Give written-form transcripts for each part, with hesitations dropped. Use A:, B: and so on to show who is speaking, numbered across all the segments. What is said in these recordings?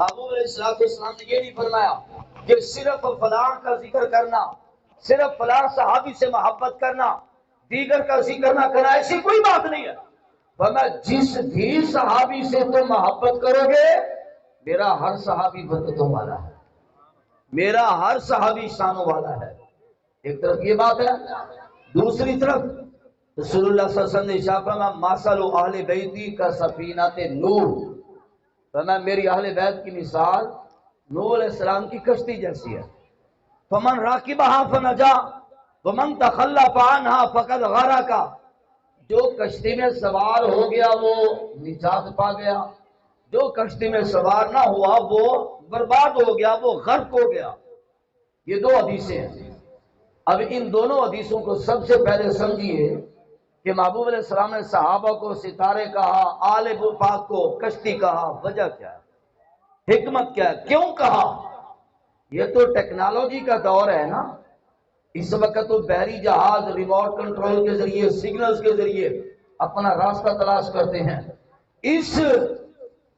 A: محبوب علیہ السلام نے یہ نہیں فرمایا کہ صرف فلاں کا ذکر کرنا، صرف فلاں صحابی سے محبت کرنا، دیگر کا ذکر نہ کرنا، ایسی کوئی بات نہیں ہے۔ فرمایا جس بھی صحابی سے تم محبت کرو گے میرا ہر صحابی برکتوں والا ہے، میرا ہر صحابی شانوں والا ہے۔ ایک طرف یہ بات ہے، دوسری طرف رسول اللہ صلی اللہ علیہ وسلم نے ارشاد فرمایا مثل اہل بیتی کا سفینۃ نوح، فرمایا میری اہل بیت کی مثال نوح علیہ السلام کی کشتی جیسی ہے۔ فمن راکبہا فنجا ومن تخلف عنہا فقد غرق، جو کشتی میں سوار ہو گیا وہ نجات پا گیا، جو کشتی میں سوار نہ ہوا وہ برباد ہو گیا، وہ غرق ہو گیا۔ یہ دو حدیثیں ہیں۔ اب ان دونوں حدیثوں کو سب سے پہلے سمجھیے کہ محبوب علیہ السلام نے صحابہ کو ستارے کہا، آل پاک کو کشتی کہا، وجہ کیا ہے، حکمت کیا ہے، کیوں کہا؟ یہ تو ٹیکنالوجی کا دور ہے نا، اس وقت تو بحری جہاز ریموٹ کنٹرول کے ذریعے، سگنلز کے ذریعے اپنا راستہ تلاش کرتے ہیں۔ اس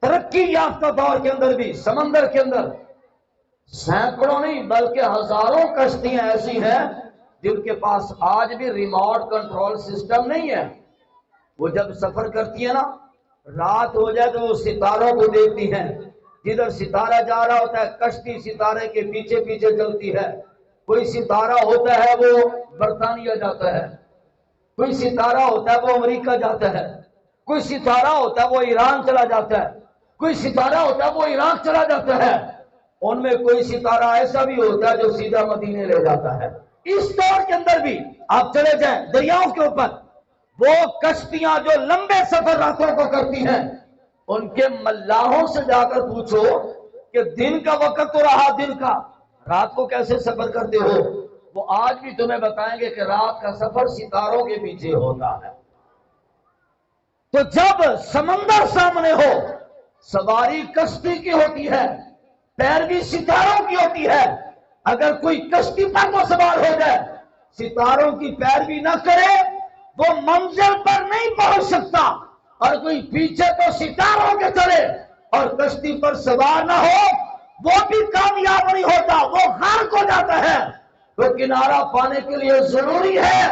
A: ترقی یافتہ دور کے اندر بھی سمندر کے اندر سینکڑوں نہیں بلکہ ہزاروں کشتیاں ایسی ہیں جن کے پاس آج بھی ریموٹ کنٹرول سسٹم نہیں ہے۔ وہ جب سفر کرتی ہے نا، رات ہو جائے تو وہ ستاروں کو دیکھتی ہیں، جدھر ستارہ جا رہا ہوتا ہے کشتی ستارے کے پیچھے پیچھے چلتی ہے۔ کوئی ستارہ ہوتا ہے وہ برطانیہ جاتا ہے، کوئی ستارہ ہوتا ہے وہ امریکہ جاتا ہے، کوئی ستارہ ہوتا ہے وہ ایران چلا جاتا ہے، کوئی ستارہ ہوتا ہے وہ عراق چلا جاتا ہے، ان میں کوئی ستارہ ایسا بھی ہوتا ہے جو سیدھا مدینے لے جاتا ہے۔ اس دور کے اندر بھی آپ چلے جائیں دریاؤں کے اوپر، وہ کشتیاں جو لمبے سفر راتوں کو کرتی ہیں، ان کے ملاحوں سے جا کر پوچھو کہ دن کا وقت تو رہا دن کا، رات کو کیسے سفر کرتے ہو؟ وہ آج بھی تمہیں بتائیں گے کہ رات کا سفر ستاروں کے پیچھے ہوتا ہے۔ تو جب سمندر سامنے ہو، سواری کشتی کی ہوتی ہے، پیروی ستاروں کی ہوتی ہے۔ اگر کوئی کشتی پر تو سوار ہو جائے، ستاروں کی پیروی نہ کرے، وہ منزل پر نہیں پہنچ سکتا۔ اور کوئی پیچھے تو ستاروں کے چلے اور کشتی پر سوار نہ ہو، وہ بھی کامیاب نہیں ہوتا، وہ غرق ہو جاتا ہے۔ تو کنارہ پانے کے لیے ضروری ہے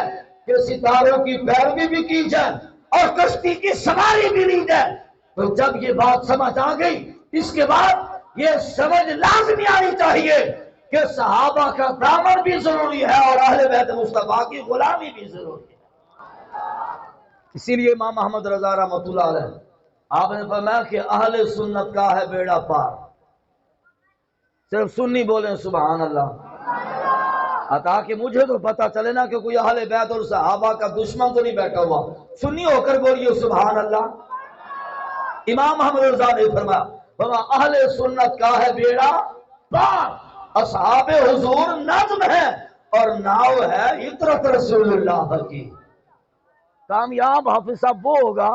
A: کہ ستاروں کی پیروی بھی کی جائے اور کشتی کی سواری بھی لی جائے۔ تو جب یہ بات سمجھ آ گئی، اس کے بعد یہ سمجھ لازمی آنی چاہیے کہ صحابہ کا دامن بھی ضروری ہے اور اہل بیت مصطفیٰ کی غلامی بھی ضروری ہے۔ اسی لیے امام محمد رضا رحمۃ اللہ علیہ آپ نے فرمایا کہ اہل سنت کا ہے بیڑا پار۔ صرف سنی بولیں سبحان اللہ، تاکہ مجھے تو پتہ چلے نا کہ کوئی اہل بیت اور صحابہ کا دشمن تو نہیں بیٹھا ہوا۔ سنی ہو کر بولیے سبحان اللہ۔ امام محمد رضا نے فرمایا اہل سنت کا ہے بیڑا پار، اصحاب حضور نظم ہے اور ناؤ ہے عطرت رسول اللہ کی۔ کامیاب حافظ صاحب وہ ہوگا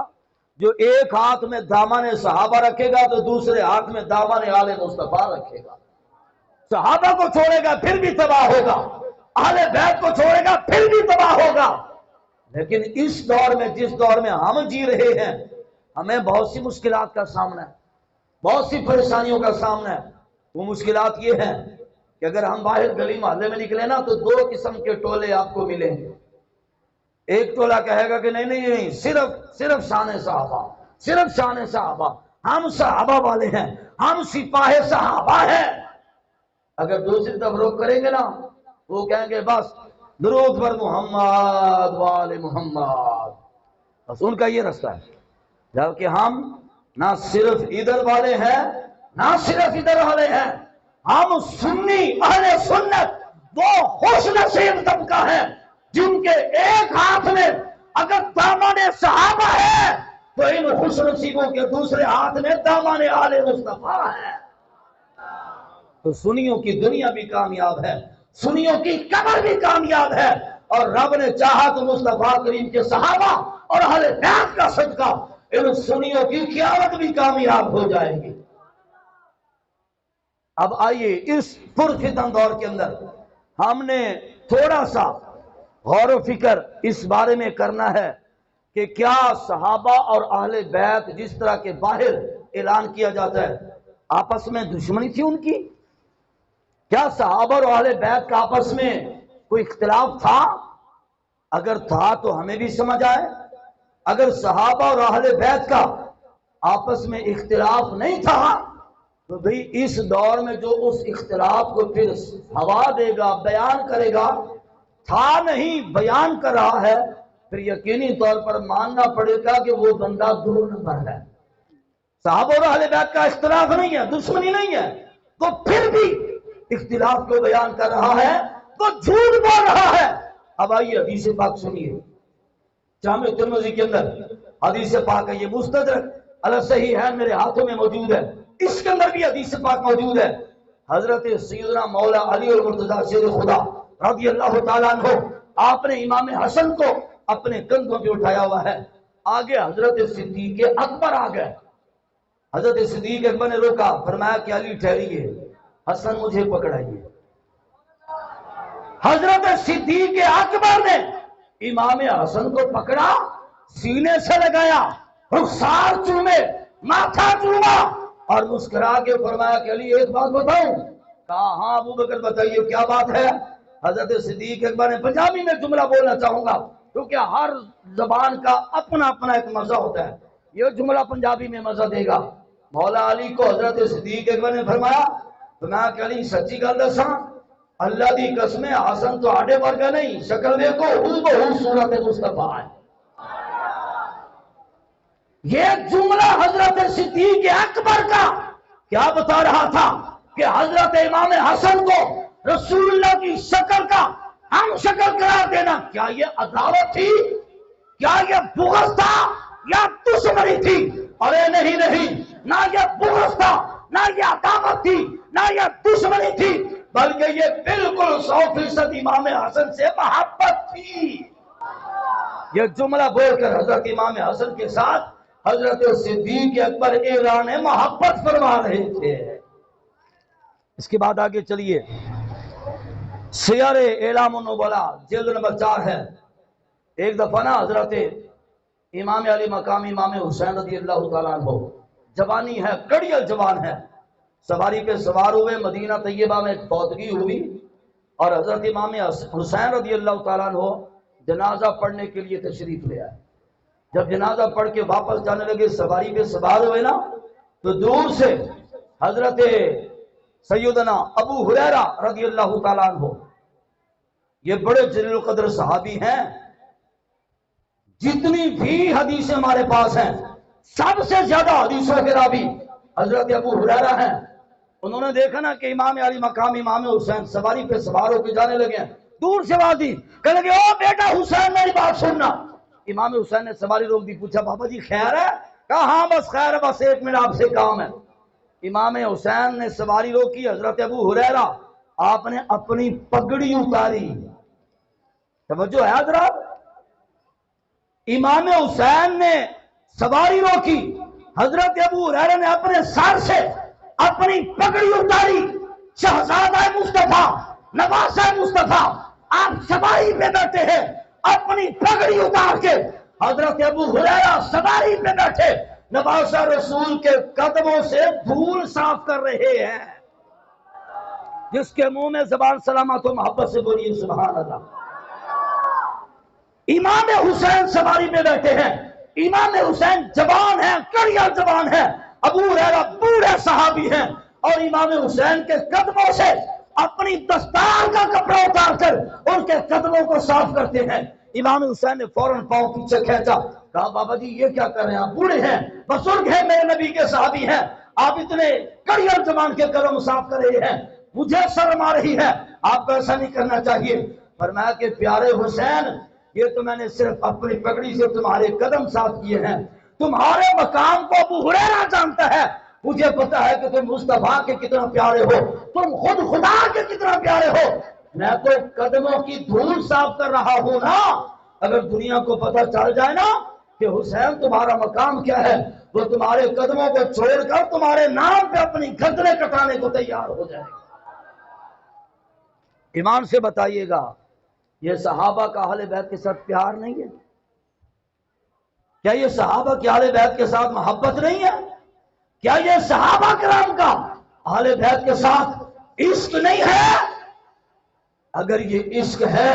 A: جو ایک ہاتھ میں دامن صحابہ رکھے گا تو دوسرے ہاتھ میں دامن آل مصطفیٰ رکھے گا۔ صحابہ کو چھوڑے گا پھر بھی تباہ ہوگا، اہل بیت کو چھوڑے گا پھر بھی تباہ ہوگا۔ لیکن اس دور میں، جس دور میں ہم جی رہے ہیں، ہمیں بہت سی مشکلات کا سامنا ہے، بہت سی پریشانیوں کا سامنا ہے۔ وہ مشکلات یہ ہیں کہ اگر ہم باہر گلی محلے میں نکلے نا تو دو قسم کے ٹولے آپ کو ملیں گے۔ ایک ٹولہ کہے گا کہ نہیں نہیں نہیں، صرف شان صحابہ، صرف شان صحابہ، ہم صحابہ والے ہیں، ہم سپاہ صحابہ ہیں۔ اگر دوسری طرف رخ کریں گے نا، وہ کہیں گے بس درود پر محمد وآل محمد، بس ان کا یہ رستہ ہے۔ جبکہ ہم نہ صرف ادھر والے ہیں نہ صرف ادھر والے ہیں، ہم سنی اہل سنت، وہ خوش نصیب طبقہ ہے جن کے ایک ہاتھ میں اگر دامن صحابہ ہے تو ان خوش نصیبوں کے دوسرے ہاتھ میں دامن آل مصطفیٰ ہے۔ تو سنیوں کی دنیا بھی کامیاب ہے، سنیوں کی قبر بھی کامیاب ہے، اور رب نے چاہا تو مصطفیٰ کریم کے صحابہ اور اہل بیت کا صدقہ ان سنیوں کی قیامت بھی کامیاب ہو جائے گی۔ اب آئیے اس پرفتن دور کے اندر ہم نے تھوڑا سا غور و فکر اس بارے میں کرنا ہے کہ کیا صحابہ اور اہل بیت جس طرح کے باہر اعلان کیا جاتا ہے آپس میں دشمنی تھی ان کی؟ کیا صحابہ اور اہل بیت کا آپس میں کوئی اختلاف تھا؟ اگر تھا تو ہمیں بھی سمجھ آئے۔ اگر صحابہ اور اہل بیت کا آپس میں اختلاف نہیں تھا تو بھئی اس دور میں جو اس اختلاف کو پھر ہوا دے گا، بیان کرے گا، تھا نہیں بیان کر رہا ہے، پھر یقینی طور پر ماننا پڑے گا کہ وہ بندہ 2 نمبر ہے۔ صحابہ اور اہل بیت کا اختلاف نہیں ہے، دشمنی نہیں ہے، تو پھر بھی اختلاف کو بیان کر رہا ہے تو جھوٹ بول رہا ہے۔ اب آئیے حدیث پاک سنیے، جامع ترمذی کے اندر حدیث پاک ہے، یہ مستدرک علی صحیح ہے، میرے ہاتھوں میں موجود ہے، اس کے اندر بھی حدیث پاک موجود ہے۔ حضرت سیدنا مولا علی المرتضیٰ شیر خدا رضی اللہ تعالیٰ عنہ، آپ نے امام حسن کو اپنے کندھوں پہ اٹھایا ہوا ہے، آگے حضرت صدیق اکبر آ گئے۔ حضرت صدیق اکبر نے روکا، فرمایا کہ علی ٹھہریے، حسن مجھے پکڑائیے۔ حضرت صدیق اکبر نے امام حسن کو پکڑا، سینے سے لگایا، رخسار چومے، ماتھا چوما اور مسکرا کے فرمایا کہ علی ایک بات بتاؤں؟ کہا ہاں ابو بکر بتائیے کیا بات ہے؟ حضرت صدیق اکبر نے پنجابی میں جملہ بولنا چاہوں گا کیونکہ ہر زبان کا اپنا اپنا ایک مزہ ہوتا ہے، یہ جملہ پنجابی میں مزہ دے گا۔ مولا علی کو حضرت صدیق اکبر نے فرمایا کہ علی سچی گل دساں، اللہ دی قسم حسن تو آڈے ورگا نہیں، شکل دیکھو ہو بہو صورت مصطفیٰ ہے۔ یہ جملہ حضرت صدیق اکبر کا کیا بتا رہا تھا کہ حضرت امام حسن کو رسول اللہ کی شکل کا ہم شکل قرار دینا کیا یہ عداوت تھی؟ کیا یہ بغض تھا یا دشمنی تھی؟ ارے نہیں، نہ یہ بغض تھا، نہ یہ عداوت تھی، نہ یہ دشمنی تھی، بلکہ یہ بالکل 100% امام حسن سے محبت تھی۔ یہ جملہ بول کر حضرت امام حسن کے ساتھ حضرت صدیق اکبر اعلان محبت فرما رہے تھے۔ اس کے بعد آگے چلیے، سیر اعلام النبلاء جلد نمبر 4 ہے۔ ایک دفعہ نا حضرت امام علی مقام امام حسین رضی اللہ تعالیٰ عنہ، جوانی ہے، کڑیل جوان ہے، سواری پہ سوار ہوئے، مدینہ طیبہ میں فوتگی ہوئی اور حضرت امام حسین رضی اللہ تعالیٰ عنہ جنازہ پڑھنے کے لیے تشریف لے آئے۔ جب جنازہ پڑھ کے واپس جانے لگے، سواری پہ سوار ہوئے نا، تو دور سے حضرت سیدنا ابو ہریرہ رضی اللہ تعالیٰ عنہ، یہ بڑے جلیل القدر صحابی ہیں، جتنی بھی حدیثیں ہمارے پاس ہیں سب سے زیادہ حدیثوں کے راوی حضرت ابو ہریرہ ہیں۔ انہوں نے دیکھا نا کہ امام علی مقام امام حسین سواری پہ سوار ہو کے جانے لگے ہیں، دور سے آواز دی، کہنے لگے او بیٹا حسین میری بات سننا۔ امام حسین نے سواری روک دی، پوچھا بابا جی خیر ہے؟ کہا ہاں بس خیر ہے، بس 1 منٹ آپ سے کام ہے۔ امام حسین نے سواری روکی، حضرت ابو ہریرہ آپ نے اپنی پگڑی اتاری، توجہ ہے حضرات، امام حسین نے سواری روکی، حضرت ابو ہریرہ نے اپنے سر سے اپنی پگڑی اتاری، شہزادہ مصطفیٰ، نواسہ مصطفیٰ، آپ سواری پہ بیٹھے ہیں، اپنی پگڑی اتار کے حضرت ابو ہریرہ سواری پہ بیٹھے نواسہ رسول کے قدموں سے دھول صاف کر رہے ہیں۔ جس کے منہ میں زبان سلامت و محبت سے بولیے سبحان اللہ۔ امام حسین سواری میں بیٹھے ہیں، امام حسین جوان ہیں، کڑیا جوان ہیں، ابو ہریرہ بوڑھے صحابی ہیں، اور امام حسین کے قدموں سے اپنی دستار کا کپڑا اتار کر ان کے قدموں کو صاف کرتے ہیں۔ امام حسین نے فوراً پاؤں پیچھے کھینچا، کہا بابا جی یہ کیا کر رہے ہیں؟ آپ بوڑھے ہیں، بزرگ ہیں، میرے نبی کے صحابی ہیں، آپ اتنے کڑیا جوان کے قدم صاف کر رہے ہیں، مجھے شرم آ رہی ہے، آپ کو ایسا نہیں کرنا چاہیے۔ فرمایا کہ پیارے حسین، یہ تو میں نے صرف اپنی پگڑی سے تمہارے قدم صاف کیے ہیں، تمہارے مقام کو ابو ہریرہ جانتا ہے، مجھے پتا ہے کہ تم مصطفیٰ کے کتنا پیارے ہو، تم خود خدا کے کتنا پیارے ہو، میں تو قدموں کی دھول صاف کر رہا ہوں نا۔ اگر دنیا کو پتا چل جائے نا کہ حسین تمہارا مقام کیا ہے، وہ تمہارے قدموں کو چھوڑ کر تمہارے نام پہ اپنی گردنیں کٹانے کو تیار ہو جائے گا۔ ایمان سے بتائیے گا، یہ صحابہ کا اہل بیت کے ساتھ پیار نہیں ہے؟ کیا یہ صحابہ کے اہل بیت کے ساتھ محبت نہیں ہے؟ کیا یہ صحابہ کرام کا اہل بیت کے ساتھ عشق نہیں ہے؟ اگر یہ عشق ہے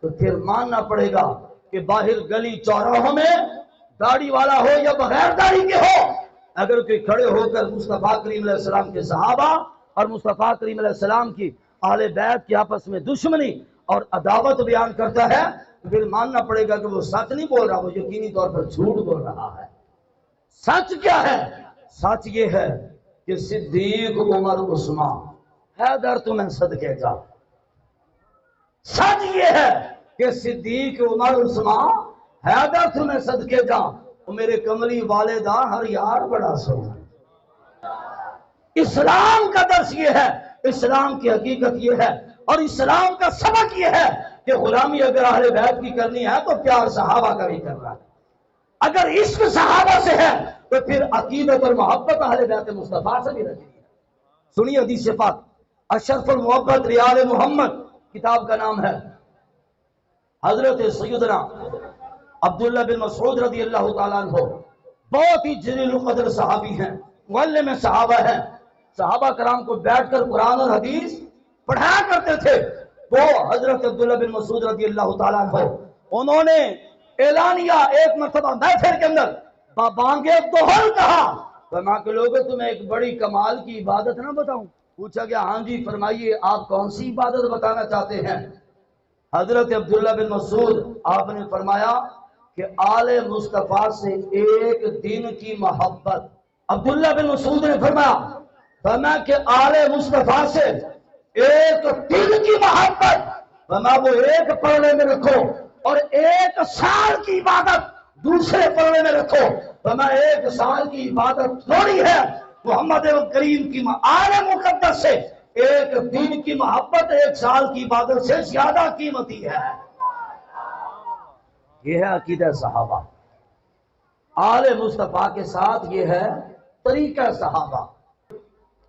A: تو پھر ماننا پڑے گا کہ باہر گلی چوراہوں میں داڑھی والا ہو یا بغیر داڑھی کے ہو، اگر کوئی کھڑے ہو کر مصطفیٰ کریم علیہ السلام کے صحابہ اور مصطفیٰ کریم علیہ السلام کی اہل بیت کی آپس میں دشمنی اور عداوت بیان کرتا ہے تو پھر ماننا پڑے گا کہ وہ سچ نہیں بول رہا، وہ یقینی طور پر جھوٹ بول رہا ہے۔ سچ کیا ہے؟ سچ یہ ہے کہ صدیق عمر عثمان حیدر تمہیں صدقے جا۔ سچ یہ ہے کہ صدیق عمر عثمان حیدر تمہیں صدقے جا، وہ میرے کملی والدہ ہر یار بڑا سونا۔ اسلام کا درس یہ ہے، اسلام کی حقیقت یہ ہے، اور اسلام کا سبق یہ ہے کہ غلامی اگر اہل بیت کی کرنی ہے تو پیار صحابہ کا بھی کرنا ہے۔ اگر عشق صحابہ سے ہے تو پھر عقیدت اور محبت اہل بیت مصطفیٰ سے بھی رکھنی ہے۔ سنیے حدیث پاک، اشرف المحبت ریال محمد کتاب کا نام ہے۔ حضرت سیدنا عبداللہ بن مسعود رضی اللہ تعالیٰ عنہ بہت ہی جلیل القدر صحابی ہیں، معلم صحابہ ہیں، صحابہ کرام کو بیٹھ کر قرآن اور حدیث پڑھایا کرتے تھے۔ وہ حضرت عبداللہ بن مسعود رضی اللہ تعالیٰ عنہ انہوں نے اعلانیہ ایک مرتبہ محفل کے اندر بانگے دوہل کہا، فرمایا کہ لوگوں تمہیں ایک بڑی کمال کی عبادت نہ بتاؤں؟ پوچھا گیا ہاں جی فرمائیے آپ کون سی عبادت بتانا چاہتے ہیں؟ حضرت عبداللہ بن مسعود آپ نے فرمایا کہ آل مصطفیٰ سے ایک دن کی محبت۔ عبداللہ بن مسعود نے فرمایا کہ آل مصطفیٰ سے ایک دن کی محبت، فرمایا وہ ایک پلڑے میں رکھو، اور ایک سال کی عبادت دوسرے پلڑے میں رکھو۔ فرمایا ایک سال کی عبادت تھوڑی ہے، محمد کریم کی آل مقدس سے ایک دن کی محبت ایک سال کی عبادت سے زیادہ قیمتی ہے۔ یہ ہے عقیدہ صحابہ، آل مصطفیٰ کے ساتھ یہ ہے طریقہ صحابہ۔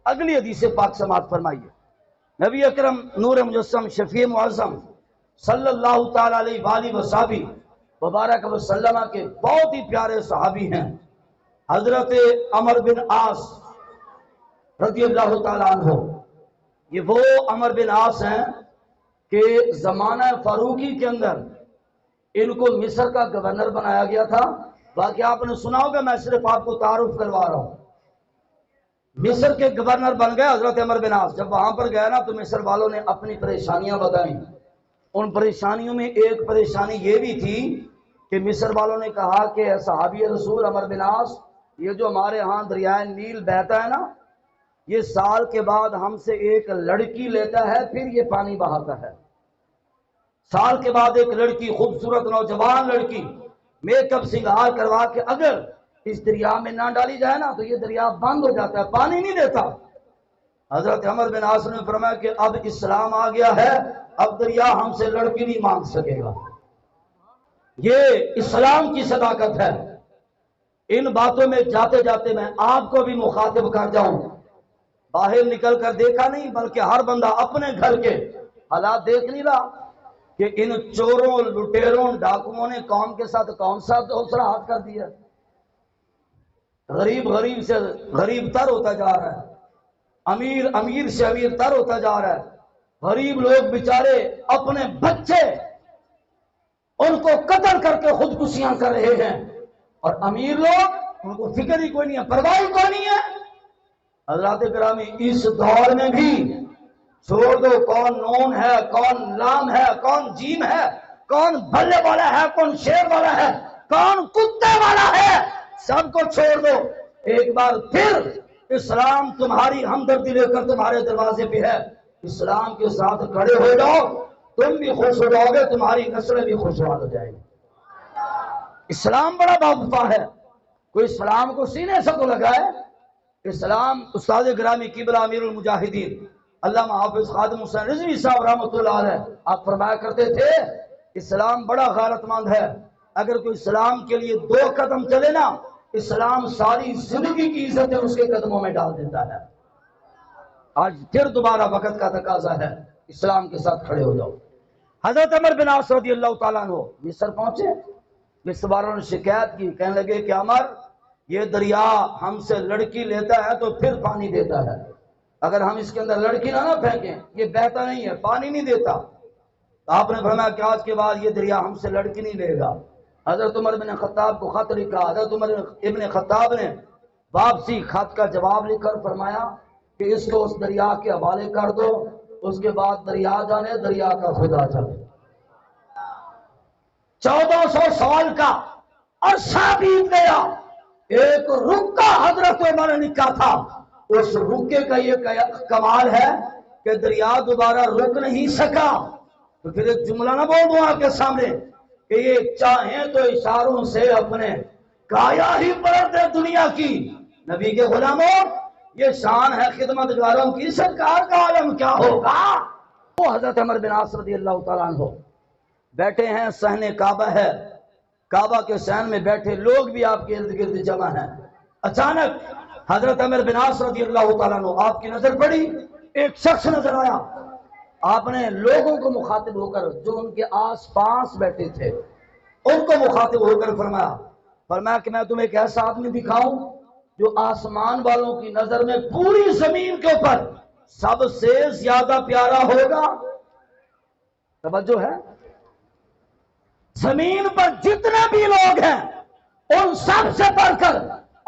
A: اگلی حدیث پاک سماعت فرمائیے، نبی اکرم نور مجسم شفیع معظم صلی اللہ تعالی علیہ وآلہ وصحبہ مبارک وسلم کے بہت ہی پیارے صحابی ہیں، حضرت عمر بن عاص رضی اللہ تعالیٰ عنہ۔ یہ وہ عمر بن عاص ہیں کہ زمانہ فاروقی کے اندر ان کو مصر کا گورنر بنایا گیا تھا۔ باقی آپ نے سنا ہوگا، میں صرف آپ کو تعارف کروا رہا ہوں۔ مصر کے گورنر بن گئے حضرت عمر بن عاص۔ جب وہاں پر گئے نا تو مصر والوں نے اپنی پریشانیاں بتائیں۔ ان پریشانیوں میں ایک پریشانی یہ بھی تھی کہ مصر والوں نے کہا کہ صحابی رسول عمر بن عاص، یہ جو ہمارے ہاں دریائے نیل بہتا ہے نا، یہ سال کے بعد ہم سے ایک لڑکی لیتا ہے، پھر یہ پانی بہاتا ہے۔ سال کے بعد ایک لڑکی، خوبصورت نوجوان لڑکی، میک اپ سنگار کروا کے اگر اس دریا میں نہ ڈالی جائے نا تو یہ دریا بند ہو جاتا ہے، پانی نہیں دیتا۔ حضرت عمر بن عاص نے فرمایا کہ اب اسلام آ گیا ہے، اب دریا ہم سے لڑکی نہیں مانگ سکے گا۔ یہ اسلام کی صداقت ہے۔ ان باتوں میں جاتے جاتے میں آپ کو بھی مخاطب کر جاؤں، باہر نکل کر دیکھا نہیں بلکہ ہر بندہ اپنے گھر کے حالات دیکھ نہیں رہا کہ ان چوروں، لٹیروں، ڈاکوؤں نے قوم کے ساتھ کون سا دوسرا ہاتھ کر دیا۔ غریب غریب سے غریب تر ہوتا جا رہا ہے، امیر امیر سے امیر تر ہوتا جا رہا ہے۔ غریب لوگ بیچارے اپنے بچے ان کو قتل کر کے خودکشیاں کر رہے ہیں، اور امیر لوگ ان کو فکر ہی کوئی نہیں ہے، پرواہ ہی کوئی نہیں ہے۔ حضرات گرامی، اس دور میں بھی چھوڑ دو کون نون ہے، کون لام ہے، کون جیم ہے، کون بھلے والا ہے، کون شیر والا ہے، کون کتے والا ہے، سب کو چھوڑ دو۔ ایک بار پھر اسلام تمہاری ہمدردی لے کر تمہارے دروازے پہ ہے، اسلام کے ساتھ کھڑے ہو جاؤ، تم بھی خوش ہو جاؤ گے، تمہاری نسلیں بھی خوشحال ہو جائیں گی۔ اسلام بڑا باوفا ہے، کوئی اسلام کو سینے سے تو لگائے۔ اسلام استاد گرامی قبلہ امیر المجاہدین علامہ حافظ خادم حسین رضوی صاحب رحمۃ اللہ علیہ آپ فرمایا کرتے تھے، اسلام بڑا غیرت مند ہے، اگر کوئی اسلام کے لیے 2 قدم چلے نا، اسلام ساری زندگی کی عزتیں اس کے قدموں میں ڈال دیتا ہے۔ آج پھر دوبارہ وقت کا تقاضا ہے، اسلام کے ساتھ کھڑے ہو جاؤ۔ حضرت عمر بن عاص رضی اللہ تعالیٰ عنہ مصر پہنچے، مصر والوں نے شکایت کی، کہنے لگے کہ عمر یہ دریا ہم سے لڑکی لیتا ہے تو پھر پانی دیتا ہے، اگر ہم اس کے اندر لڑکی نہ پھینکیں یہ بہتا نہیں ہے، پانی نہیں دیتا۔ آپ نے فرمایا کہ آج کے بعد یہ دریا ہم سے لڑکی نہیں لے گا۔ حضرت عمر بن خطاب کو خط لکھا، حضرت عمر ابن خطاب نے واپسی خط کا جواب لکھ کر فرمایا کہ اس کو اس دریا کے حوالے کر دو، اس کے بعد دریا جانے دریا کا خدا چلے۔ 1400 سال کا عرصہ بیت گیا، ایک رکا حضرت عمر نے لکھا تھا، اس رکے کا یہ کمال ہے کہ دریا دوبارہ رک نہیں سکا۔ تو پھر ایک جملہ نہ بول دوں آپ کے سامنے کہ یہ چاہیں تو اشاروں سے اپنے کایا ہی پلٹ دے دنیا کی۔ نبی کے غلاموں، یہ شان ہے خدمتگاروں کی، سرکار کا عالم کیا ہوگا۔ وہ حضرت عمر بن عاص رضی اللہ تعالیٰ عنہ بیٹھے ہیں، صحن کعبہ ہے، کعبہ کے صحن میں بیٹھے لوگ بھی آپ کے ارد گرد جمع ہیں۔ اچانک حضرت عمر بن عاص رضی اللہ تعالیٰ عنہ آپ کی نظر پڑی، ایک شخص نظر آیا۔ آپ نے لوگوں کو مخاطب ہو کر جو ان کے آس پاس بیٹھے تھے ان کو مخاطب ہو کر فرمایا کہ میں تمہیں ایک ایسا آدمی دکھاؤں جو آسمان والوں کی نظر میں پوری زمین کے اوپر سب سے زیادہ پیارا ہوگا۔ توجہ ہے، زمین پر جتنے بھی لوگ ہیں ان سب سے بڑھ کر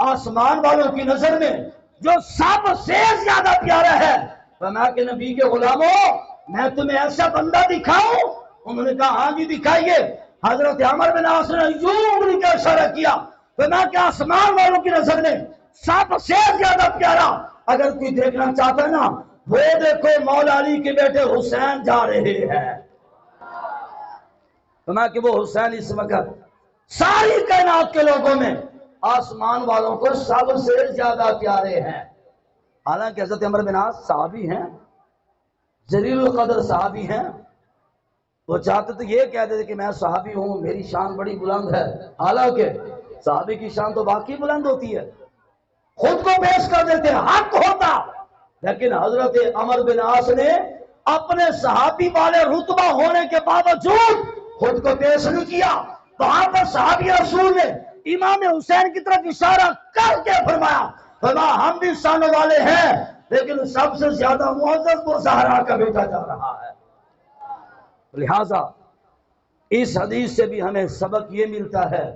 A: آسمان والوں کی نظر میں جو سب سے زیادہ پیارا ہے، فرمایا کہ نبی کے غلاموں میں تمہیں ایسا بندہ دکھاؤں؟ انہوں نے کہا ہاں جی دکھائیے۔ حضرت عمر بن عاص نے یوں انگلی کا اشارہ کیا، فرمایا کہ آسمان والوں کی نظر میں سب سے زیادہ پیارا اگر کوئی دیکھنا چاہتا ہے نا، وہ دیکھو مولا علی کے بیٹے حسین جا رہے ہیں۔ فرمایا کہ وہ حسین اس وقت ساری کائنات کے لوگوں میں آسمان والوں کو سب سے زیادہ پیارے ہیں۔ حالانکہ حضرت عمر بن عاص صحابی ہیں، جلیل القدر صحابی ہیں، وہ چاہتے تو یہ کہہ دیتے کہ میں صحابی ہوں، میری شان بڑی بلند ہے، حالانکہ صحابی کی شان تو واقعی بلند ہوتی ہے، خود کو پیش کر دیتے، حق ہوتا، لیکن حضرت عمر بن عاص نے اپنے صحابی والے رتبہ ہونے کے باوجود خود کو پیش نہیں کیا۔ وہاں پر صحابی رسول نے امام حسین کی طرف اشارہ کر کے فرمایا ہم بھی شانوں والے ہیں لیکن سب سے زیادہ معزز وہ زہرا کا بیٹا جا رہا ہے۔ لہذا اس حدیث سے بھی ہمیں سبق یہ ملتا ہے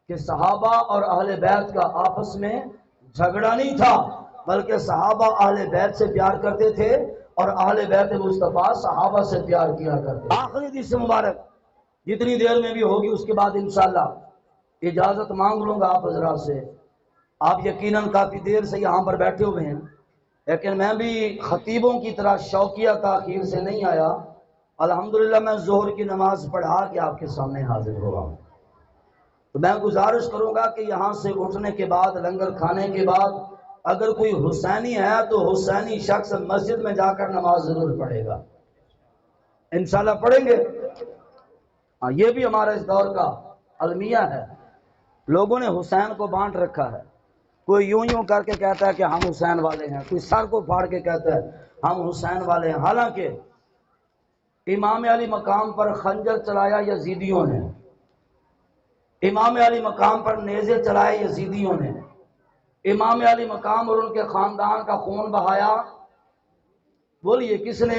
A: کہ صحابہ اور اہل بیت کا آپس میں جھگڑا نہیں تھا، بلکہ صحابہ اہل بیت سے پیار کرتے تھے اور اہل بیت مصطفیٰ صحابہ سے پیار کیا کرتے تھے۔ آخری حدیث مبارک جتنی دیر میں بھی ہوگی اس کے بعد انشاءاللہ اجازت مانگ لوں گا آپ حضرات سے۔ آپ یقیناً کافی دیر سے یہاں پر بیٹھے ہوئے ہیں، لیکن میں بھی خطیبوں کی طرح شوقیہ تاخیر سے نہیں آیا۔ الحمدللہ میں ظہر کی نماز پڑھا کے آپ کے سامنے حاضر ہوا۔ تو میں گزارش کروں گا کہ یہاں سے اٹھنے کے بعد لنگر کھانے کے بعد اگر کوئی حسینی ہے تو حسینی شخص مسجد میں جا کر نماز ضرور پڑھے گا، انشاءاللہ پڑھیں گے۔ یہ بھی ہمارا اس دور کا المیہ ہے، لوگوں نے حسین کو بانٹ رکھا ہے، کوئی یوں کر کے کہتا ہے کہ ہم حسین والے ہیں، کوئی سر کو پھاڑ کے کہتا ہے ہم حسین والے ہیں، حالانکہ امام علی مقام پر خنجر چلایا یزیدیوں نے، امام علی مقام پر نیزے چلائے یزیدیوں نے، امام علی مقام اور ان کے خاندان کا خون بہایا، بولیے کس نے؟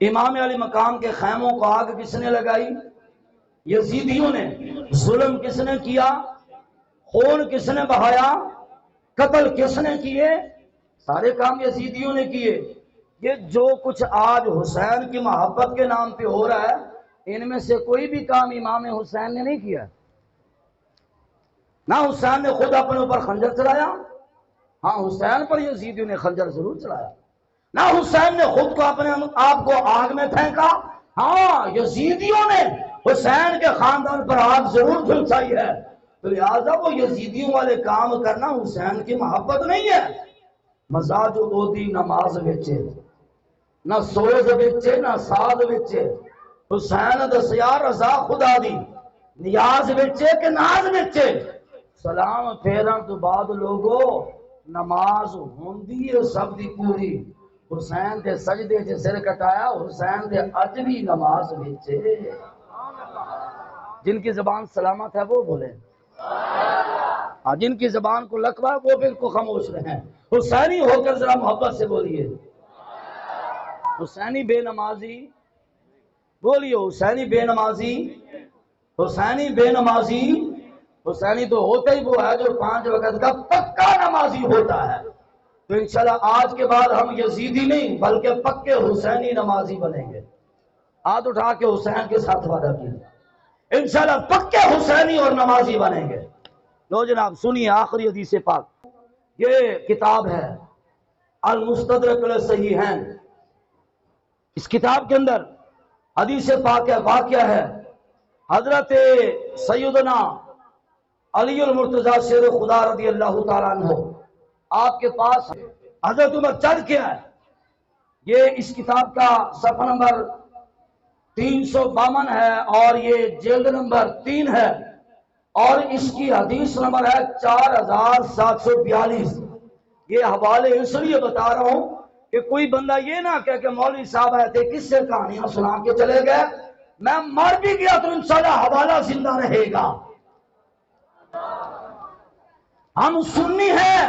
A: امام علی مقام کے خیموں کو آگ کس نے لگائی؟ یزیدیوں نے۔ ظلم کس نے کیا؟ خون کس نے بہایا؟ قتل کس نے کیے؟ سارے کام یزیدیوں نے کیے۔ یہ جو کچھ آج حسین کی محبت کے نام پہ ہو رہا ہے ان میں سے کوئی بھی کام امام حسین نے نہیں کیا۔ نہ حسین نے خود اپنے اوپر خنجر چلایا، ہاں حسین پر یزیدیوں نے خنجر ضرور چلایا۔ نہ حسین نے خود کو اپنے آپ کو آگ میں پھینکا، ہاں یزیدیوں نے حسین کے خاندان پر آگ ضرور جھلسائی ہے۔ تو لہٰذا وہ یزیدیوں والے کام کرنا حسین کی محبت نہیں ہے۔ مزاج اودی نماز وچے نہ سوز وچے نہ ساز وچے، حسین دسیا رضا خدا دی نیاز وچے کہ ناز وچے، سلام پھیرن تو بعد لوگو نماز ہوندی ہے سب دی پوری، حسین دے سجدے چ سر کٹایا، حسین دے اج بھی نماز وچے۔ جن کی زبان سلامت ہے وہ بولے جن کی زبان کو لکوا وہ بالکل خاموش رہیں. حسینی ہو کر ذرا محبت سے بولیے. حسینی بے نمازی بولیے. حسینی بے نمازی. حسینی بے نمازی. حسینی تو ہوتا ہی وہ ہے جو 5 وقت کا پکا نمازی ہوتا ہے. تو انشاءاللہ آج کے بعد ہم یزیدی نہیں بلکہ پکے حسینی نمازی بنیں گے. ہاتھ اٹھا کے حسین کے ساتھ وعدہ کیجیے انشاءاللہ پکے حسینی اور نمازی بنیں گے. لو جناب سنیے آخری حدیث پاک. یہ کتاب ہے المستدرک الصحیحین. اس کتاب کے اندر حدیث پاک ہے، واقعہ ہے حضرت سیدنا علی المرتضیٰ شیر خدا رضی اللہ تعالیٰ عنہ آپ کے پاس حضرت عمر چل کے آئے. یہ اس کتاب کا صفحہ نمبر 352 ہے اور یہ جلد نمبر 3 ہے اور اس کی حدیث نمبر ہے 4742. یہ حوالے اس لیے بتا رہا ہوں کہ کوئی بندہ یہ نہ کہے کہ مولوی صاحب آئے تھے کس سے کہانیاں سنا کے چلے گئے. میں مر بھی گیا تو انشاءاللہ حوالہ زندہ رہے گا. ہم سنی ہیں،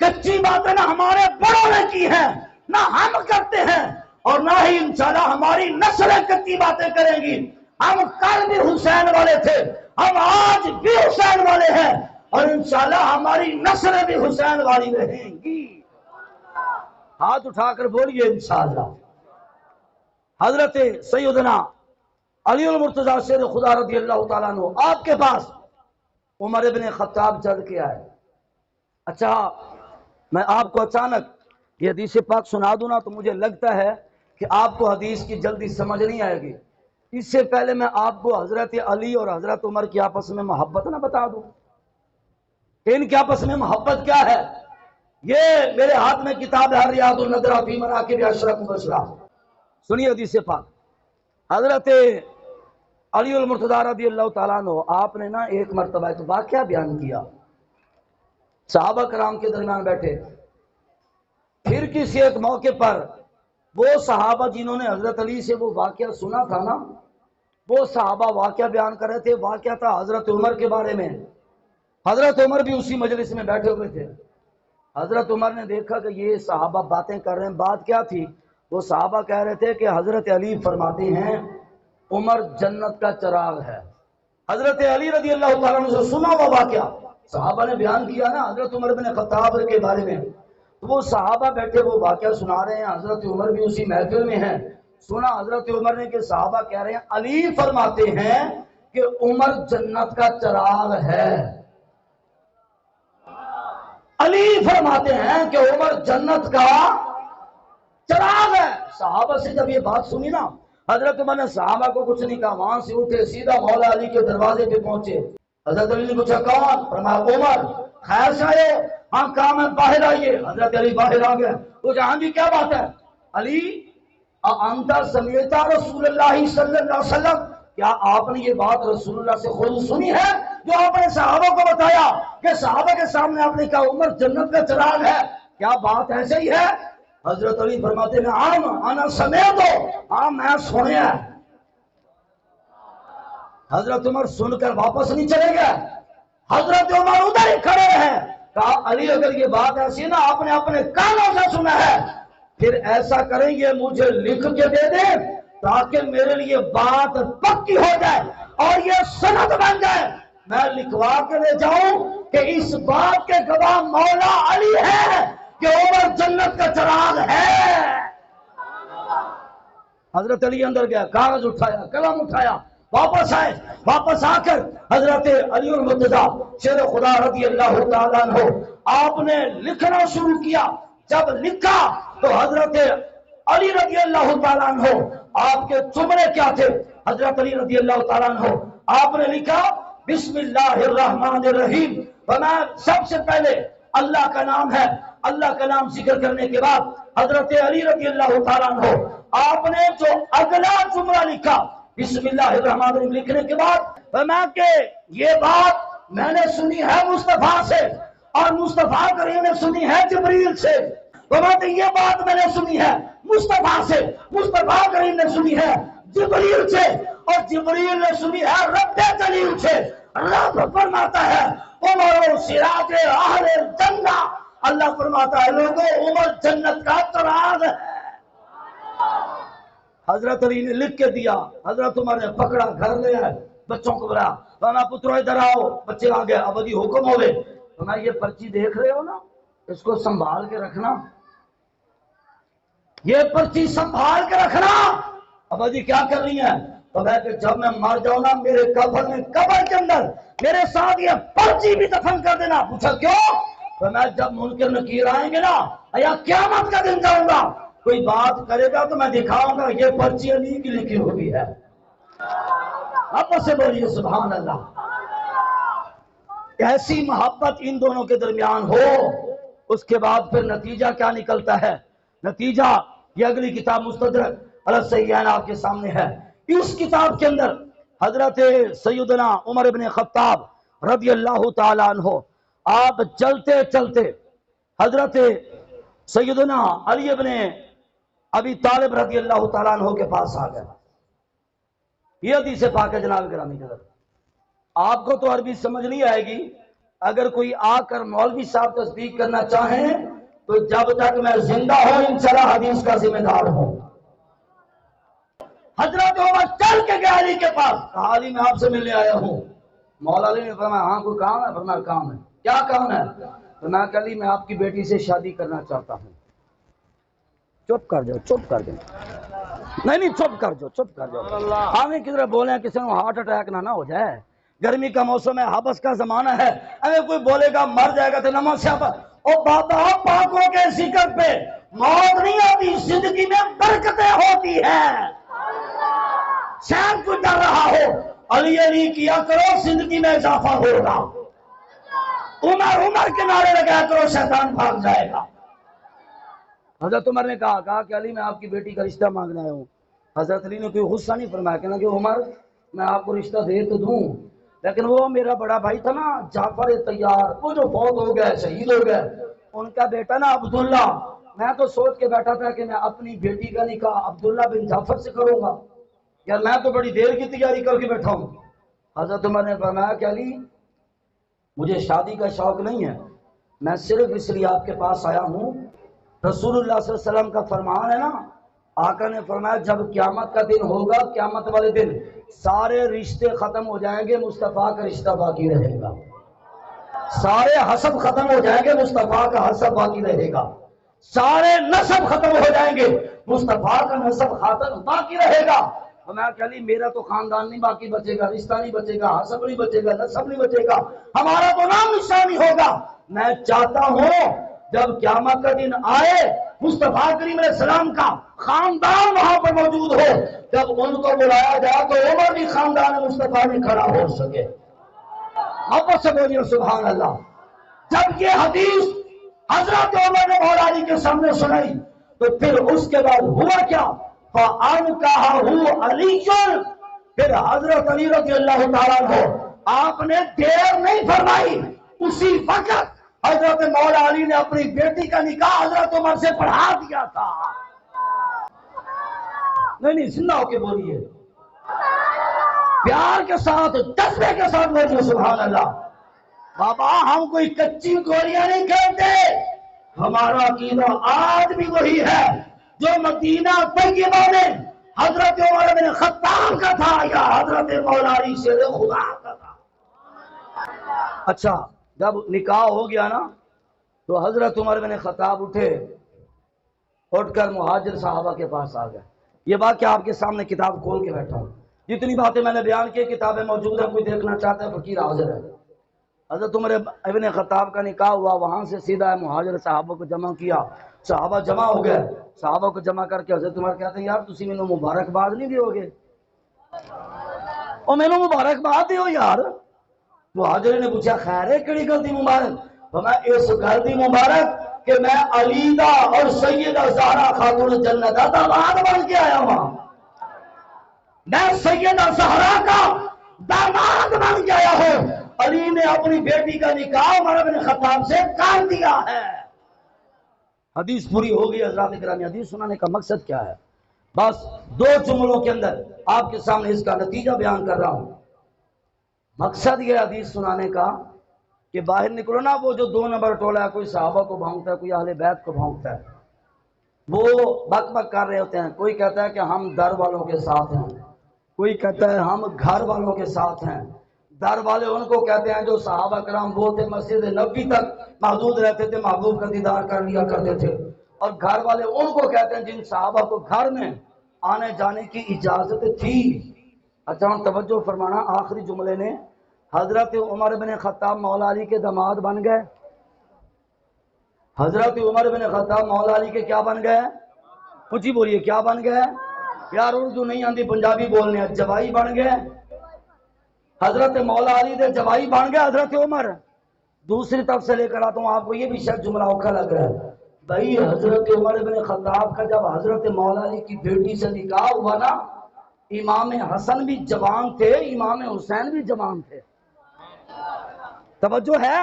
A: کچی باتیں نہ ہمارے بڑوں نے کی ہیں نہ ہم کرتے ہیں اور نہ ہی انشاءاللہ ہماری نسلیں کچی باتیں کریں گی. ہم کل بھی حسین والے تھے، ہم آج بھی حسین والے ہیں اور انشاءاللہ ہماری نسلیں بھی حسین والی رہیں گی. ہاتھ اٹھا کر بولیے انشاءاللہ. حضرت سیدنا علی المرتضیٰ شیر خدا رضی اللہ تعالیٰ عنہ آپ کے پاس عمر ابن خطاب چل کے آئے. اچھا میں آپ کو اچانک یہ حدیث پاک سنا دوں نا تو مجھے لگتا ہے کہ آپ کو حدیث کی جلدی سمجھ نہیں آئے گی. اس سے پہلے میں آپ کو حضرت علی اور حضرت عمر کی آپس میں محبت نہ بتا دوں کہ ان کے آپس میں محبت کیا ہے. یہ میرے ہاتھ میں کتاب ہے ریاض النظرہ فی مناقب اشرف مبشرہ. سنیے حدیث پاک. حضرت علی المرتضیٰ رضی اللہ تعالیٰ عنہ آپ نے نا ایک مرتبہ ایک واقعہ بیان کیا. صحابہ کرام کے درمیان بیٹھے، پھر کسی ایک موقع پر وہ صحابہ جنہوں نے حضرت علی سے وہ واقعہ سنا تھا نا وہ صحابہ واقعہ بیان کر رہے تھے. واقعہ تھا حضرت عمر کے بارے میں. حضرت عمر بھی اسی مجلس میں بیٹھے ہوئے تھے. حضرت عمر نے دیکھا کہ یہ صحابہ باتیں کر رہے ہیں. بات کیا تھی؟ وہ صحابہ کہہ رہے تھے کہ حضرت علی فرماتے ہیں عمر جنت کا چراغ ہے. حضرت علی رضی اللہ تعالیٰ عنہ سے سنا ہوا واقعہ صحابہ نے بیان کیا نا حضرت عمر بن خطاب کے بارے میں. وہ صحابہ بیٹھے وہ واقعہ سنا رہے ہیں. حضرت عمر بھی اسی محفل میں ہیں. سنا حضرت عمر نے کہ صحابہ کہہ رہے ہیں علی فرماتے ہیں کہ عمر جنت کا چراغ ہے. علی فرماتے ہیں کہ عمر جنت کا چراغ ہے. صحابہ سے جب یہ بات سنی نا حضرت عمر نے صحابہ کو کچھ نہیں کہا. وہاں سے اٹھے سیدھا مولا علی کے دروازے پہ پہنچے. حضرت علی نے پوچھا کون؟ فرمایا عمر. خیر سے آئے؟ ہاں کام ہے باہر آئیے. حضرت علی باہر آ گئے. پوچھا ہاں جی کیا بات ہے؟ علی انت سمیعت رسول اللہ صلی اللہ علیہ وسلم، کیا آپ نے یہ بات رسول اللہ سے خود سنی ہے جو آپ نے صحابہ کو بتایا کہ صحابہ کے سامنے آپ نے کہا عمر جنت کا چراغ ہے؟ کیا بات ایسے ہی ہے؟ حضرت علی فرماتے ہیں عام انا سمیعت ہاں میں سنیا. حضرت عمر سن کر واپس نہیں چلے گئے. حضرت عمر ادھر ہی کھڑے ہیں. کہا علی اگر یہ بات ایسی نا آپ نے اپنے کانوں سے سنا ہے پھر ایسا کریں گے مجھے لکھ کے دے دیں تاکہ میرے لیے بات پکی ہو جائے اور یہ سند بن جائے. میں لکھوا کے لے جاؤں کہ اس بات کے گواہ مولا علی ہے کہ عمر جنت کا چراغ ہے. حضرت علی اندر گیا، کاغذ اٹھایا، قلم اٹھایا، واپس آئے. واپس آ کر حضرت علی المرتضیٰ شیر خدا رضی اللہ تعالیٰ عنہ آپ نے لکھنا شروع کیا. جب لکھا تو حضرت علی رضی اللہ تعالیٰ عنہ آپ کے جملے کیا تھے؟ حضرت علی رضی اللہ تعالیٰ عنہ آپ نے لکھا بسم اللہ الرحمن الرحیم. سب سے پہلے اللہ کا نام ہے. اللہ کا نام ذکر کرنے کے بعد حضرت علی رضی اللہ تعالیٰ عنہ آپ نے جو اگلا جملہ لکھا بسم اللہ الرحمن الرحیم لکھنے کے بعد فرمایا کہ یہ بات میں نے سنی ہے مصطفیٰ سے اور مصطفیٰ کریم نے سنی ہے جبریل سے. فرماتے یہ بات میں نے سنی ہے مصطفیٰ سے، مصطفیٰ کریم نے سنی ہے جبریل سے اور جبریل نے سنی ہے رب جلیل سے. رب فرماتا ہے عمر سراج اہل الجنہ، اللہ فرماتا ہے لوگوں عمر جنت کا چراغ ہے۔ حضرت علی نے لکھ کے دیا، حضرت عمر نے پکڑا، گھر لے آئے، بچوں کو بلایا، فرمایا پترو ادھر آؤ، بچے آ گئے، ابا جی حکم ہو گئے، فرمایا یہ پرچی دیکھ رہے ہو نا، اس کو سنبھال کے رکھنا، یہ پرچی سنبھال کے رکھنا۔ ابا جی کیا کر رہی ہیں؟ فرمایا کہ جب میں مر جاؤں نا میرے کفن میں قبر کے اندر میرے ساتھ یہ پرچی بھی دفن کر دینا۔ پوچھا کیوں؟ فرمایا جب منکر نکیر آئیں گے نا یا قیامت کا دن جاؤں گا، کوئی بات کرے گا تو میں دکھاؤں گا یہ پرچی علی کی لکھی ہوئی ہے۔ آپس سے بولیے سبحان اللہ۔ ایسی محبت ان دونوں کے درمیان ہو، اس کے بعد پھر نتیجہ کیا نکلتا ہے؟ نتیجہ یہ اگلی کتاب مستدرک علی الصحیحین آپ کے سامنے ہے۔ اس کتاب کے اندر حضرت سیدنا عمر ابن خطاب رضی اللہ تعالیٰ عنہ آپ چلتے چلتے حضرت سیدنا علی ابن ابی طالب رضی اللہ تعالیٰ عنہ کے پاس آ گئے۔ یہ حدیث پاک ہے جناب گرامی کے اندر، آپ کو تو عربی سمجھ نہیں آئے گی، اگر کوئی آ کر مولوی صاحب تصدیق کرنا چاہیں تو جب تک میں زندہ ہوں انشاءاللہ حدیث کا ذمہ دار ہوں۔ حضرت عمر چل کے گئے علی کے پاس، کہا علی میں آپ سے ملنے آیا ہوں۔ مولا علی نے فرمایا ہاں کوئی کام ہے؟ فرمایا کام ہے۔ کیا کام ہے؟ فرمایا کہ علی میں آپ کی بیٹی سے شادی کرنا چاہتا ہوں۔ چپ کر جاؤ، چپ کر جاؤ، نہیں چپ کر جاؤ، چپ کر جاؤ، ہمیں کدھر بولے ہیں کسی کو ہارٹ اٹیک نہ ہو جائے، گرمی کا موسم ہے، حبس کا زمانہ ہے، اگر کوئی بولے گا مر جائے گا تو نماز سے او بابا پاکوں کے ذکر پہ موت نہیں آتی، زندگی میں برکتیں ہوتی ہیں۔ شاید کوئی ڈر رہا ہو، علی علی کیا کرو زندگی میں اضافہ ہوگا، عمر عمر کے نعرے لگایا کرو شیطان بھاگ جائے گا۔ حضرت عمر نے کہا کہ علی میں آپ کی بیٹی کا رشتہ مانگنا ہوں۔ حضرت علی نے کوئی غصہ نہیں فرمایا، کہنا کہ عمر میں آپ کو رشتہ دے تو دوں، لیکن وہ میرا بڑا بھائی تھا نا جعفر طیار، وہ جو فوت ہو گئے شہید ہو گئے، ان کا بیٹا نا عبداللہ، میں تو سوچ کے بیٹھا تھا کہ میں اپنی بیٹی کا نکاح عبداللہ بن جعفر سے کروں گا، یار میں تو بڑی دیر کی تیاری کر کے بیٹھا ہوں۔ حضرت عمر نے فرمایا کہ علی مجھے شادی کا شوق نہیں ہے، میں صرف اس لیے آپ کے پاس آیا ہوں، رسول اللہ صلی اللہ علیہ وسلم کا فرمان ہے نا، آقا نے فرمایا جب قیامت کا دن ہوگا، قیامت والے دن سارے رشتے ختم ہو جائیں گے، مصطفیٰ کا رشتہ باقی رہے گا، سارے حسب ختم ہو جائیں گے، مصطفیٰ کا حسب باقی رہے گا، سارے نسب ختم ہو جائیں گے، مصطفیٰ کا نسب خاتم باقی رہے گا۔ فرمایا کہ علی میرا تو خاندان نہیں باقی بچے گا، رشتہ نہیں بچے گا، حسب نہیں بچے گا، نسب نہیں بچے گا، ہمارا تو نام نشانی ہوگا، میں چاہتا ہوں جب قیامت کا دن آئے مصطفیٰ کریم علیہ السلام کا خاندان وہاں پر موجود ہو، جب ان کو بلایا جائے تو عمر بھی خاندان مصطفیٰ میں کھڑا ہو سکے۔ آپ سے بولیے سبحان اللہ۔ جب یہ حدیث حضرت عمر نے مولا علی کے سامنے سنائی تو پھر اس کے بعد ہوا کیا؟ فَأَنْكَحَهُ عَلِيٌّ، پھر حضرت علی رضی اللہ تعالیٰ عنہ آپ نے دیر نہیں فرمائی، اسی وقت حضرت مولا علی نے اپنی بیٹی کا نکاح حضرت عمر سے پڑھا دیا تھا۔ نہیں زندہ ہو کے بولیے، پیار کے ساتھ جذبے کے ساتھ بولیے سبحان اللہ۔ بابا ہم کوئی کچی گولیاں نہیں کھیلتے، ہمارا عقیدہ آج بھی وہی ہے جو مدینہ طیبہ میں حضرت عمر بن خطاب کا تھا یا حضرت مولا علی شیر خدا کا تھا۔ اچھا جب نکاح ہو گیا نا تو حضرت عمر بن خطاب اٹھ کر مہاجر صحابہ کے پاس آ گئے۔ یہ بات کیا آپ کے سامنے کتاب کھول کے بیٹھا ہوں، جتنی باتیں میں نے بیان کی کتابیں موجود ہیں، کوئی دیکھنا چاہتا ہے فقیر حاضر ہے۔ حضرت عمر ابن خطاب کا نکاح ہوا، وہاں سے سیدھا مہاجر صحابہ کو جمع کیا، صحابہ جمع ہو گئے، صحابہ کو جمع کر کے حضرت عمر کہتے ہیں یار تسی مینوں مبارکباد نہیں دیو گے، او مینوں مبارکباد دیو یار۔ مہاجر نے پوچھا خیر ہے کیڑی گل دی مبارک؟ فرمایا اس گل دی مبارک کہ میں علی دا اور سیدہ زہرا خاتون جنت دا داماد بن کے آیا ہوں، میں سیدہ زہرا کا داماد بن کے آیا ہوں۔ علی نے اپنی بیٹی کا نکاح عمر بن خطاب سے کر دیا ہے۔ حدیث پوری ہو گئی حضرات گرامی۔ حدیث سنانے کا مقصد کیا ہے؟ بس دو جملوں کے اندر آپ کے سامنے اس کا نتیجہ بیان کر رہا ہوں۔ مقصد یہ حدیث سنانے کا کہ باہر نکلو نا، وہ جو 2 نمبر ٹولہ ہے، کوئی صحابہ کو بھونکتا ہے، کوئی اہل بیت کو بھونکتا ہے، وہ بک بک کر رہے ہوتے ہیں. کوئی کہتا ہے کہ ہم در والوں کے ساتھ ہیں، کوئی کہتا ہے ہم گھر والوں کے ساتھ ہیں. در والے ان کو کہتے ہیں جو صحابہ کرام وہ تھے مسجد نبوی تک محدود رہتے تھے، محبوب کا دیدار کر لیا کرتے تھے. اور گھر والے ان کو کہتے ہیں جن صحابہ کو گھر میں آنے جانے کی اجازت تھی. اچھا ہم توجہ فرمانا، آخری جملے نے حضرت عمر بن خطاب مولا علی کے داماد بن گئے. حضرت عمر بن خطاب مولا علی کے کیا بن گئے؟ کچھ ہی بولیے، کیا بن گئے؟ یار اردو نہیں آتی، پنجابی بولنے ہیں. جوائی بن گئے. حضرت مولا علی دے جوائی بن گئے حضرت عمر. دوسری طرف سے لے کر آتا ہوں آپ کو، یہ بھی شاید جملہ اوکھا لگ رہا ہے بھائی. حضرت عمر بن خطاب کا جب حضرت مولا علی کی بیٹی سے نکاح ہوا نا، امام حسن بھی جوان تھے، امام حسین بھی جوان تھے. توجہ ہے؟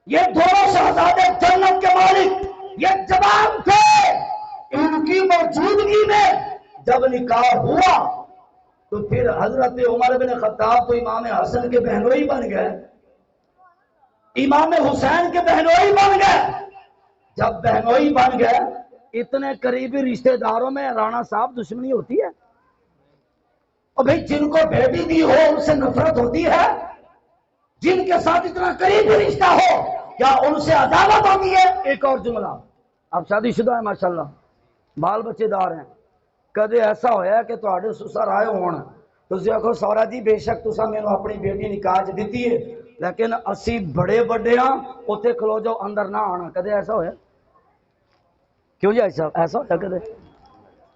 A: یہ دونوں شہزادے جنت کے مالک یہ جوان تھے. ان کی موجودگی میں جب نکاح ہوا تو پھر حضرت عمر بن خطاب تو امام حسن کے بہنوئی بن گئے، امام حسین کے بہنوئی بن گئے. جب بہنوئی بن گئے، اتنے قریبی رشتہ داروں میں رانا صاحب دشمنی ہوتی ہے. اور بھئی جن کو بیٹی دی ہو ان سے نفرت ہوتی ہے؟ جن کے ساتھ اتنا قریبی رشتہ ہو کیا ان سے عداوت ہوتی ہے؟ ایک اور جملہ، آپ شادی شدہ ہیں ماشاءاللہ، بال بچے دار ہیں، کدے ایسا ہویا کہ تواڈے سسر آئے ہون تسی آکھو سورا جی بے شک تساں مینوں اپنی بیٹی نکاح چ دتی ہے لیکن اسی بڑے بڑے ہاں اوتھے کھلو جاؤ اندر نہ آنا؟ کدے ایسا ہویا؟ کیوں جی ایسا ہویا کدے؟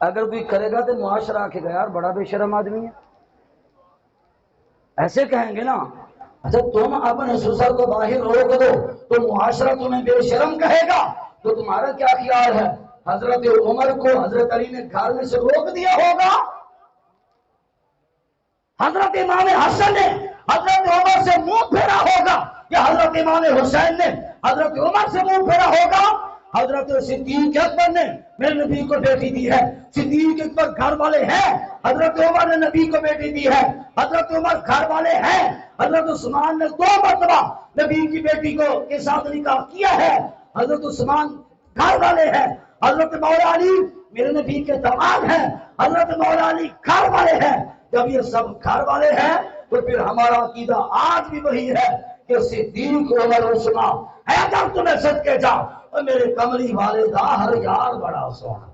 A: اگر کوئی کرے گا تو معاشرہ آکھے گا یار بڑا بے شرم آدمی ہے. ایسے کہیں گے نا. اچھا تم اپنے سسر کو باہر روک دو تو معاشرہ تمہیں بے شرم کہے گا، تو تمہارا کیا خیال ہے؟ حضرت عمر کو حضرت علی نے گھر میں سے روک دیا ہوگا؟ حضرت امام حسن نے حضرت عمر سے منہ پھیرا ہوگا یا حضرت امام حسین نے حضرت عمر سے منہ پھیرا ہوگا؟ حضرت صدیق اکبر نے میرے نبی کو بیٹی دی ہے، صدیق اکبر گھر والے ہیں. حضرت عمر نے نبی کو بیٹی دی ہے، حضرت عمر گھر والے ہیں. حضرت عثمان نے 2 مرتبہ نبی کی بیٹی کو کے ساتھ نکاح کیا ہے، حضرت عثمان گھر والے ہیں. حضرت مولا علی میرے نبی کے داماد ہیں، حضرت مولا علی گھر والے ہیں. جب یہ سب گھر والے ہیں تو پھر ہمارا عقیدہ آج بھی وہی ہے کہ صدیق عمر عثمان ہے. جب تمہیں صدقے جاؤ اور میرے کملی والے دا ہر یار بڑا سونا.